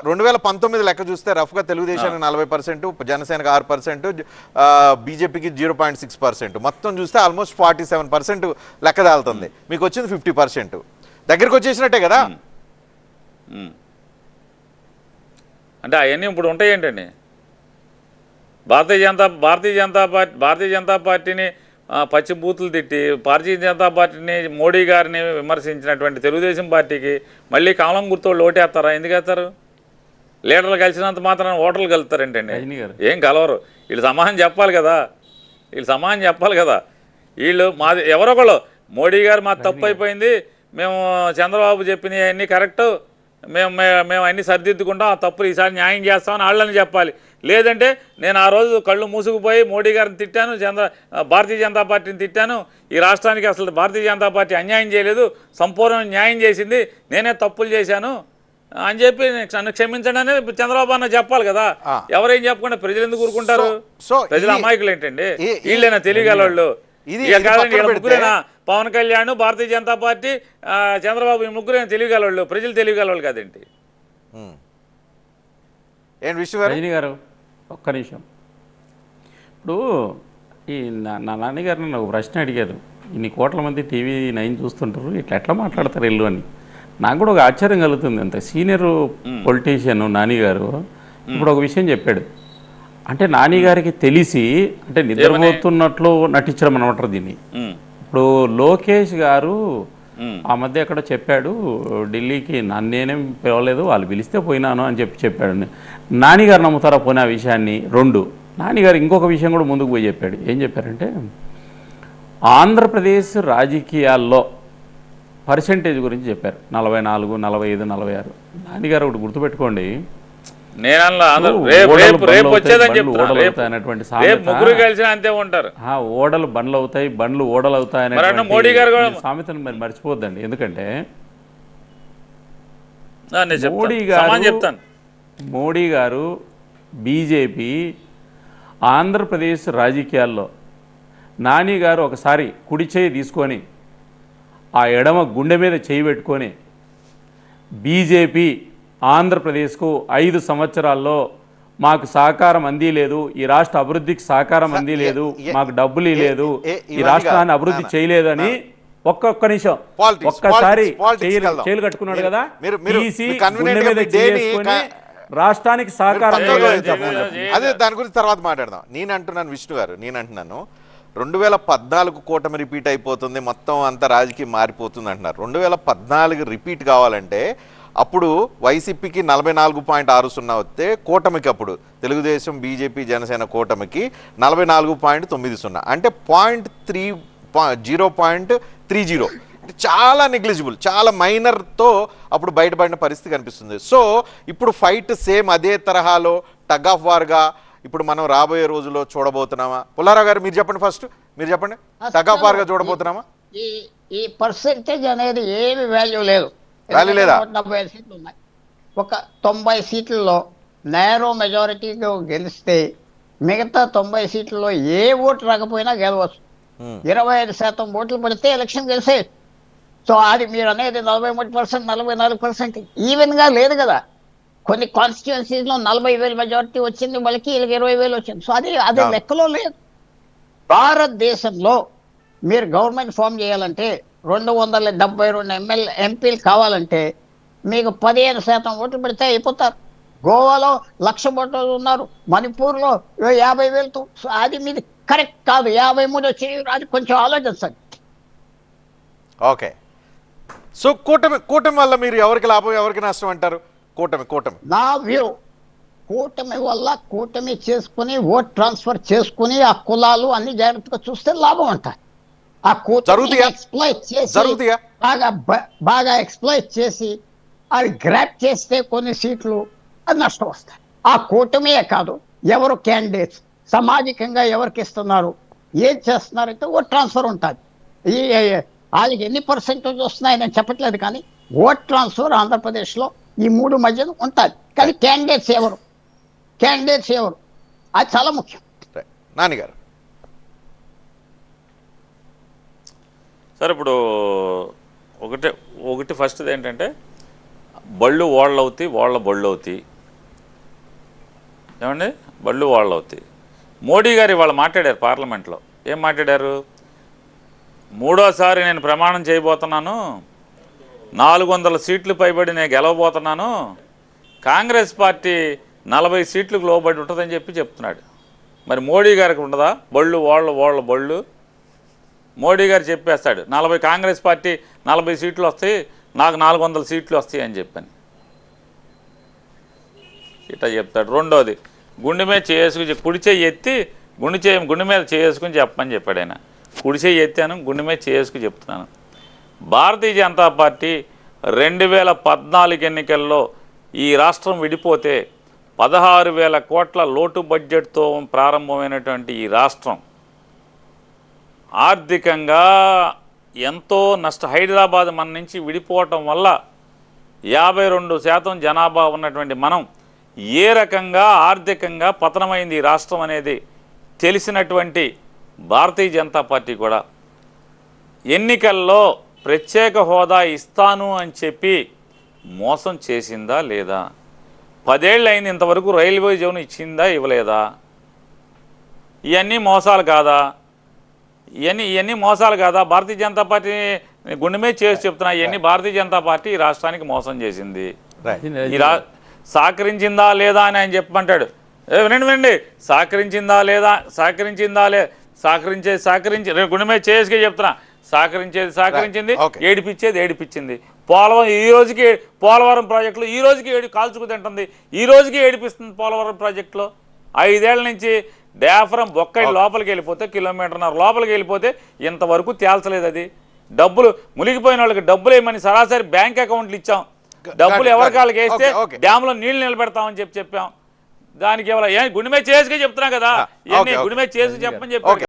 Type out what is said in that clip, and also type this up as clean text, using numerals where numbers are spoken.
2019 లెక్క చూస్తే రఫ్గా తెలుగుదేశానికి 40%, జనసేనకు 6%, బీజేపీకి 0.6%, మొత్తం చూస్తే ఆల్మోస్ట్ 47% లెక్క దాల్తుంది. మీకు వచ్చింది 50%. దగ్గరికి వచ్చేసినట్టే కదా. అంటే అవన్నీ ఇప్పుడు ఉంటాయి ఏంటండి? భారతీయ జనతా పార్టీని పచ్చి బూతులు తిట్టి భారతీయ జనతా పార్టీని, మోడీ గారిని విమర్శించినటువంటి తెలుగుదేశం పార్టీకి మళ్ళీ కమలం గుర్తోళ్ళు ఓటేస్తారా? ఎందుకు వేస్తారు? లీడర్లు కలిసినంత మాత్రం ఓటర్లు కలుస్తారేంటండి? ఏం కలవరు. వీళ్ళు సమాధానం చెప్పాలి కదా. వీళ్ళు మాది ఎవరొకళ్ళు మోడీ గారు మాది తప్పు అయిపోయింది, మేము చంద్రబాబు చెప్పినవి అన్నీ కరెక్టు, మేము అన్నీ సరిదిద్దుకుంటాం, ఆ తప్పులు ఈసారి న్యాయం చేస్తామని వాళ్ళని చెప్పాలి. లేదంటే నేను ఆ రోజు కళ్ళు మూసుకుపోయి మోడీ గారిని తిట్టాను, భారతీయ జనతా పార్టీని తిట్టాను, ఈ రాష్ట్రానికి అసలు భారతీయ జనతా పార్టీ అన్యాయం చేయలేదు, సంపూర్ణ న్యాయం చేసింది, నేనే తప్పులు చేశాను అని చెప్పి నన్ను క్షమించండి అనేది చంద్రబాబు అన్న చెప్పాలి కదా. ఎవరేం చెప్పకుండా ప్రజలు ఎందుకు ఊరుకుంటారు? ప్రజల అమాయకులు ఏంటండి? వీళ్ళైనా తెలియగలవాళ్ళు ముగ్గురేనా? పవన్ కళ్యాణ్, భారతీయ జనతా పార్టీ, చంద్రబాబు, ఈ ముగ్గురైనా తెలియగలవాళ్ళు, ప్రజలు తెలియగలవాళ్ళు కదేంటి? రజనీ గారు ఒక్క నిమిషం. ఇప్పుడు ఈ నా నాన్నగారు నన్ను ఒక ప్రశ్న అడిగారు, ఇన్ని కోట్ల మంది టీవీ 9 చూస్తుంటారు, ఎట్లా మాట్లాడతారు ఇల్లు అని. నాకు కూడా ఒక ఆశ్చర్యం కలుగుతుంది. అంత సీనియర్ పొలిటీషియన్ నాని గారు ఇప్పుడు ఒక విషయం చెప్పాడు. అంటే నాని గారికి తెలిసి అంటే నిద్రపోతున్నట్లు నటించడం అనమాట దీన్ని. ఇప్పుడు లోకేష్ గారు ఆ మధ్య ఎక్కడ చెప్పాడు, ఢిల్లీకి నన్నేనేం పిలవలేదు, వాళ్ళు పిలిస్తే పోయినాను అని చెప్పాడు. నానిగారు నమ్ముతారా పోయిన ఆ విషయాన్ని? 2, నానిగారు ఇంకొక విషయం కూడా ముందుకు పోయి చెప్పాడు. ఏం చెప్పారంటే ఆంధ్రప్రదేశ్ రాజకీయాల్లో పర్సెంటేజ్ గురించి చెప్పారు. 44, 45, 46. నానిగారు ఒకటి గుర్తుపెట్టుకోండి, ఓడలు బండ్లు అవుతాయి, బండ్లు ఓడలు అవుతాయని సామెతను మరి మర్చిపోద్దండి. ఎందుకంటే మోడీ గారు బీజేపీ ఆంధ్రప్రదేశ్ రాజకీయాల్లో నాని గారు ఒకసారి కుడి చేయి తీసుకొని ఆ ఎడమ గుండె మీద చేయి పెట్టుకొని బీజేపీ ఆంధ్రప్రదేశ్కు 5 సంవత్సరాల్లో మాకు సహకారం అంది లేదు, ఈ రాష్ట్ర అభివృద్ధికి సహకారం అంది లేదు, మాకు డబ్బులు లేదు, ఈ రాష్ట్రాన్ని అభివృద్ధి చేయలేదు అని ఒక్క నిమిషం ఒక్కసారి చేలు కట్టుకున్నాడు కదా, తీసి గుండె మీద చేసుకొని రాష్ట్రానికి సహకారం అదే దాని గురించి తర్వాత మాట్లాడదాం. నేను అంటున్నాను విష్ణు గారు, 2014 కూటమి రిపీట్ అయిపోతుంది, మొత్తం అంతా రాజకీయం మారిపోతుంది అంటున్నారు. 2014 రిపీట్ కావాలంటే అప్పుడు వైసీపీకి 44.60 వస్తే కూటమికి అప్పుడు తెలుగుదేశం, బీజేపీ, జనసేన కూటమికి 44.90, అంటే 0.30, చాలా నెగ్లిజిబుల్, చాలా మైనర్తో అప్పుడు బయటపడిన పరిస్థితి కనిపిస్తుంది. సో ఇప్పుడు ఫైట్ సేమ్ అదే తరహాలో టగ్ ఆఫ్ వార్గా ఇప్పుడు మనం రాబోయే రోజుల్లో చూడబోతున్నామా? పుల్లారావు గారు మీరు చెప్పండి, ఫస్ట్ మీరు చెప్పండి, టగ్ ఆఫ్ వార్గా చూడబోతున్నామా? ఈ పర్సెంటేజ్ అనేది ఏమి వాల్యూ లేదు. 70 సీట్లు ఉన్నాయి. ఒక 90 సీట్లలో నేరో మెజారిటీగా గెలిస్తే మిగతా 90 సీట్లలో ఏ ఓటు రాకపోయినా గెలవచ్చు. 25% ఓట్లు పడితే ఎలక్షన్ గెలిసే. సో అది మీరు అనేది 43%, 44% ఈవెన్గా లేదు కదా. కొన్ని కాన్స్టిట్యుయెన్సీస్లో 40,000 మెజారిటీ వచ్చింది, వాళ్ళకి 20,000 వచ్చింది. సో అది లెక్కలో లేదు. భారతదేశంలో మీరు గవర్నమెంట్ ఫామ్ చేయాలంటే 272 ఎంపీలు కావాలంటే మీకు 15% ఓట్లు పెడితే అయిపోతారు. గోవాలో 1,00,000 ఓట్లు ఉన్నారు, మణిపూర్లో 50,000తో. సో అది మీది కరెక్ట్ కాదు. 53 వచ్చి అది కొంచెం ఆలోచించండి. ఓకే, సో కూటమి వల్ల మీరు ఎవరికి లాభం ఎవరికి నష్టం అంటారు? కూటమి నా వ్యూ, కూటమి వల్ల కూటమి చేసుకుని ఓట్ ట్రాన్స్ఫర్ చేసుకుని ఆ కులాలు అన్ని జాగ్రత్తగా చూస్తే లాభం అంటారు. ఆ కూటమి ఎక్స్ప్లాయిట్ చేసి బాగా ఎక్స్ప్లాయిట్ చేసి అది గ్రాప్ చేస్తే కొన్ని సీట్లు అది నష్టం వస్తాయి. ఆ కూటమియే కాదు, ఎవరు క్యాండిడేట్స్ సామాజికంగా ఎవరికి ఇస్తున్నారు, ఏం చేస్తున్నారంటే ఓట్ ట్రాన్స్ఫర్ ఉంటుంది. వాళ్ళకి ఎన్ని పర్సెంటేజ్ వస్తున్నాయి నేను చెప్పట్లేదు, కానీ ఓట్ ట్రాన్స్ఫర్ ఆంధ్రప్రదేశ్లో ఈ 3 మధ్యన ఉంటుంది. కానీ క్యాండిడేట్స్ ఎవరు అది చాలా ముఖ్యం. నాన్నగారు సార్, ఇప్పుడు ఒకటి ఫస్ట్ ఏంటంటే బళ్ళు ఓళ్ళవుతాయి, ఓళ్ళ బళ్ళు అవుతాయి. ఏమండి, బళ్ళు వాళ్ళు అవుతాయి. మోడీ గారు ఇవాళ మాట్లాడారు పార్లమెంట్లో. ఏం మాట్లాడారు? మూడోసారి నేను ప్రమాణం చేయబోతున్నాను, 400 సీట్లు పైబడి నేను గెలవబోతున్నాను, కాంగ్రెస్ పార్టీ 40 సీట్లకు లోబడి ఉంటుందని చెప్తున్నాడు. మరి మోడీ గారికి ఉండదా? బళ్ళు వాళ్ళ బళ్ళు మోడీ గారు చెప్పేస్తాడు, 40 కాంగ్రెస్ పార్టీ 40 సీట్లు వస్తాయి, నాకు 400 సీట్లు వస్తాయి అని చెప్పని ఇట్లా చెప్తాడు. రెండోది, గుండె మీద చేసుకుని కుడి చేయి ఎత్తి గుండె మీద చేసుకుని చెప్పమని చెప్పాడు ఆయన. కుడి చేయి ఎత్తాను, గుండె మీద చేసుకుని చెప్తున్నాను. భారతీయ జనతా పార్టీ 2014 ఎన్నికల్లో ఈ రాష్ట్రం విడిపోతే 16,000 కోట్ల లోటు బడ్జెట్తో ప్రారంభమైనటువంటి ఈ రాష్ట్రం ఆర్థికంగా ఎంతో హైదరాబాద్ మన నుంచి విడిపోవటం వల్ల 52% జనాభా ఉన్నటువంటి మనం ఏ రకంగా ఆర్థికంగా పతనమైంది ఈ రాష్ట్రం అనేది తెలిసినటువంటి భారతీయ జనతా పార్టీ కూడా ఎన్నికల్లో ప్రత్యేక హోదా ఇస్తాను అని చెప్పి మోసం చేసిందా లేదా? 10 ఏళ్ళు అయింది, ఇంతవరకు రైల్వే జోన్ ఇచ్చిందా ఇవ్వలేదా? ఇవన్నీ మోసాలు కాదా? ఇవన్నీ మోసాలు కాదా? భారతీయ జనతా పార్టీ గుండె మీద చేసి చెప్తున్నా, ఇవన్నీ భారతీయ జనతా పార్టీ ఈ రాష్ట్రానికి మోసం చేసింది. సహకరించిందా లేదా అని ఆయన చెప్పమంటాడు. వినండి, సహకరించిందా లేదా, సహకరించి గుండె మీద చేసుకే చెప్తున్నా, సహకరించింది, ఏడిపించింది. పోలవరం ప్రాజెక్టులో ఈ రోజుకి కాల్చుకు తింటుంది, ఈ రోజుకి ఏడిపిస్తుంది. పోలవరం ప్రాజెక్టులో 5 ఏళ్ల నుంచి డాఫ్రమ్ బొక్కడి లోపలికి వెళ్ళిపోతే, 1.5 కిలోమీటర్ లోపలికి వెళ్ళిపోతే ఇంతవరకు తేల్చలేదు. అది డబ్బులు మునిగిపోయిన వాళ్ళకి డబ్బులు ఏమని సరాసరి బ్యాంక్ అకౌంట్లు ఇచ్చాం. డబ్బులు ఎవరి కాళ్ళకి వేస్తే డ్యామ్లో నీళ్లు నిలబెడతామని చెప్పాం. దానికి ఎవరు గుండె మీద చేసుకే చెప్తున్నా కదా, ఇవన్నీ గుండె మీద చేసి చెప్పని చెప్పి